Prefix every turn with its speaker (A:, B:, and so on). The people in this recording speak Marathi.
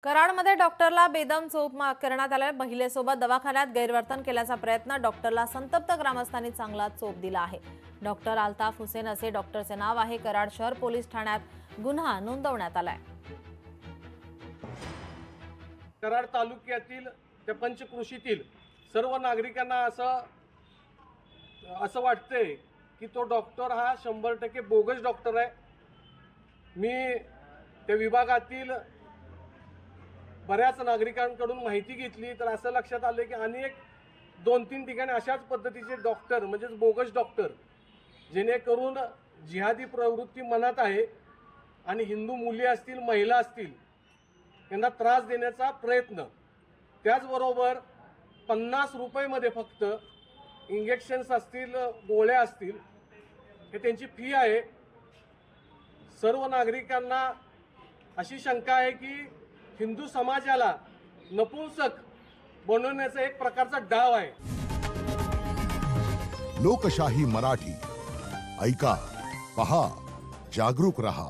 A: कराडमध्ये डॉक्टरला बेदम चोप करण्यात आल्या महिलेसोबत दवाखान्यात गैरवर्तन केल्याचा प्रयत्न डॉक्टरला संतप्त ग्रामस्थांनी चांगला चोप दिला आहे। डॉक्टर अल्ताफ हुसेन असे डॉक्टरचे नाव आहे। कराड शहर पोलीस ठाण्यात गुन्हा नोंदवण्यात आलाय।
B: कराड तालुक्यातील ते पंचकृषीतील सर्व नागरिकांना असं वाटतंय की तो डॉक्टर हा 100% बोगस डॉक्टर आहे। मी त्या विभागातील बऱ्याच नागरिकांकडून माहिती घेतली तर असं लक्षात आलं की अनेक 2-3 ठिकाणी अशाच पद्धतीचे डॉक्टर म्हणजे बोगस डॉक्टर जेणेकरून जिहादी प्रवृत्ती मनात आहे आणि हिंदू मुली असतील महिला असतील यांना त्रास देण्याचा प्रयत्न। त्याचबरोबर 50 रुपयामध्ये फक्त इंजेक्शन्स असतील गोळ्या असतील हे त्यांची फी आहे। सर्व नागरिकांना अशी शंका आहे की हिंदू समाजाला नपुंसक बनवण्याचा एक प्रकारचा डाव आहे।
C: लोकशाही मराठी ऐका, पहा, जागरूक रहा।